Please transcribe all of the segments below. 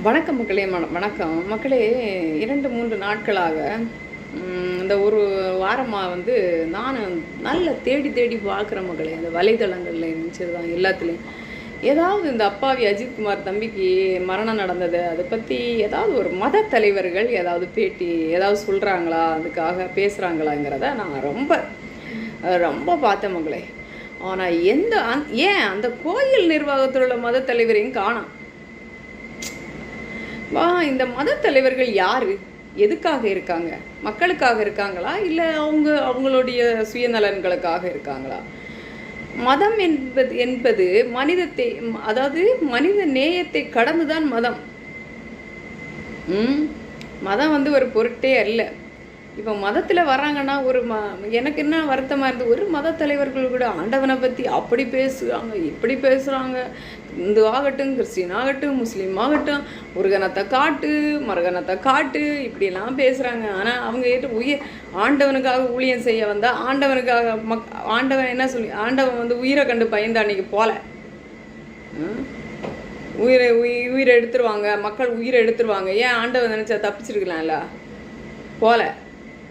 வணக்கம் மக்களே, வணக்கம் மக்களே. 2-3 நாட்களாக இந்த ஒரு வாரமாக நான் நல்ல தேடி தேடி பார்க்குற மக்களே. அந்த வலைதளங்களில் இருந்துச்சு தான் எல்லாத்துலேயும் ஏதாவது இந்த அப்பாவி அஜித்குமார் தம்பிக்கு மரணம் நடந்தது அதை பற்றி ஏதாவது ஒரு மத தலைவர்கள் ஏதாவது பேட்டி ஏதாவது சொல்கிறாங்களா, அதுக்காக பேசுகிறாங்களாங்கிறத நான் ரொம்ப ரொம்ப பார்த்தேன் மக்களே. ஆனால் ஏன் அந்த கோயில் நிர்வாகத்தில் உள்ள மத தலைவரையும் காணோம். இந்த மத தலைவர்கள் யார், எதுக்காக இருக்காங்க? மக்களுக்காக இருக்காங்களா, இல்லை அவங்களுடைய சுயநலன்களுக்காக இருக்காங்களா? மதம் என்பது மனிதத்தை, அதாவது மனித நேயத்தை கடந்துதான் மதம். மதம் ஒரு பொருட்டே அல்ல. இப்போ மதத்தில் வராங்கன்னா எனக்கு என்ன வருத்தமாக இருந்தது, ஒரு மத தலைவர்கள் கூட ஆண்டவனை பற்றி அப்படி பேசுகிறாங்க, இப்படி பேசுகிறாங்க. இந்து ஆகட்டும், கிறிஸ்டின் ஆகட்டும், முஸ்லீம் ஆகட்டும், முருகனத்தை காட்டு, மருகனத்தை காட்டு, இப்படிலாம் பேசுகிறாங்க. ஆனால் அவங்க ஆண்டவனுக்காக ஊழியம் செய்ய வந்தால் ஆண்டவனுக்காக ஆண்டவன் என்ன சொல்லி, ஆண்டவன் உயிரை கண்டு பயந்து அன்னைக்கு போல உயிரை எடுத்துருவாங்க, மக்கள் உயிரை எடுத்துருவாங்க. ஏன் ஆண்டவன் நினச்சா தப்பிச்சிருக்கலாம்ல போல.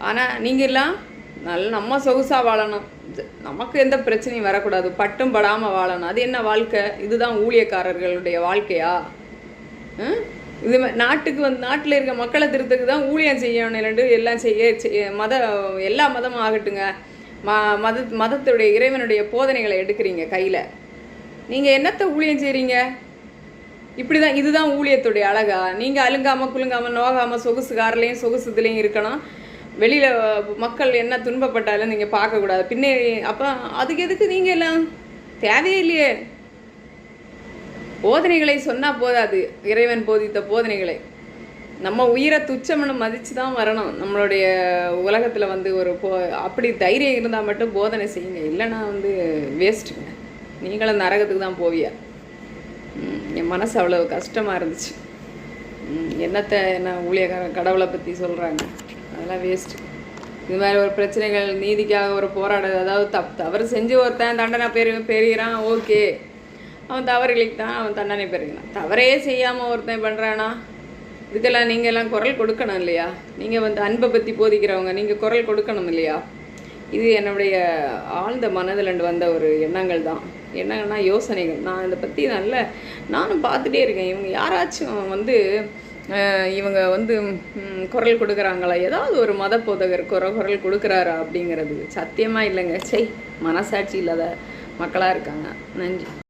ஆனால் நீங்கள்லாம் நம்ம சொகுசாக வாழணும், நமக்கு எந்த பிரச்சனையும் வரக்கூடாது, பட்டும் படாமல் வாழணும். அது என்ன வாழ்க்கை? இதுதான் ஊழியக்காரர்களுடைய வாழ்க்கையா? இது நாட்டுக்கு நாட்டில் இருக்க மக்களை திருத்தக்கு தான் ஊழியம் செய்யணும், எல்லாம் எல்லா மதமும் ஆகட்டுங்க. மதத்துடைய இறைவனுடைய போதனைகளை எடுக்கிறீங்க கையில். நீங்கள் என்னத்தை ஊழியம் செய்கிறீங்க? இப்படி தான், இதுதான் ஊழியத்துடைய அழகா? நீங்கள் அலுங்காமல் குலுங்காமல் நோகாமல் சொகுசு கார்லேயும் சொகுசு இதுலேயும் இருக்கணும். வெளியில் மக்கள் என்ன துன்பப்பட்டாலும் நீங்கள் பார்க்கக்கூடாது. பின்னே அப்போ அதுக்கு எதுக்கு நீங்கள் எல்லாம் தேவையே இல்லையே. போதனைகளை சொன்னால் போதாது, இறைவன் போதித்த போதனைகளை நம்ம உயிரை துச்சம்னு மதித்து தான் வரணும். நம்மளுடைய உலகத்தில் அப்படி தைரியம் இருந்தால் மட்டும் போதனை செய்யுங்க, இல்லைன்னா வேஸ்ட்டுங்க. நீங்களும் நரகத்துக்கு தான் போவியா? என் மனசு அவ்வளோ கஷ்டமாக இருந்துச்சு. என்ன ஊழியக்காரன் கடவுளை பற்றி சொல்கிறாங்க, அதெல்லாம் வேஸ்ட்டு. இது மாதிரி ஒரு பிரச்சனைகள் நீதிக்காக ஒரு போராடுறது, அதாவது தவறு செஞ்சு ஒருத்தன் தண்டனை பெறுகிறான், ஓகே, அவன் தவறுகளுக்கு தான் அவன் தண்டனை பெறுகிறான். தவறே செய்யாமல் ஒருத்தன் பண்ணுறானா, இதுக்கெல்லாம் நீங்கள் எல்லாம் குரல் கொடுக்கணும் இல்லையா? நீங்கள் அன்பை பற்றி போதிக்கிறவங்க, நீங்கள் குரல் கொடுக்கணும் இல்லையா? இது என்னுடைய ஆழ்ந்த மனதில் வந்த ஒரு எண்ணங்கள் தான். என்னங்கன்னா யோசனைகள். நான் இதை பற்றி நானும் பார்த்துட்டே இருக்கேன். இவங்க யாராச்சும் இவங்க குரல் கொடுக்குறாங்களா, ஏதாவது ஒரு மத போதகர் குரல் கொடுக்குறாரா அப்படிங்கிறது சத்தியமாக இல்லைங்க. மனசாட்சி இல்லாத மக்களாக இருக்காங்க. நன்றி.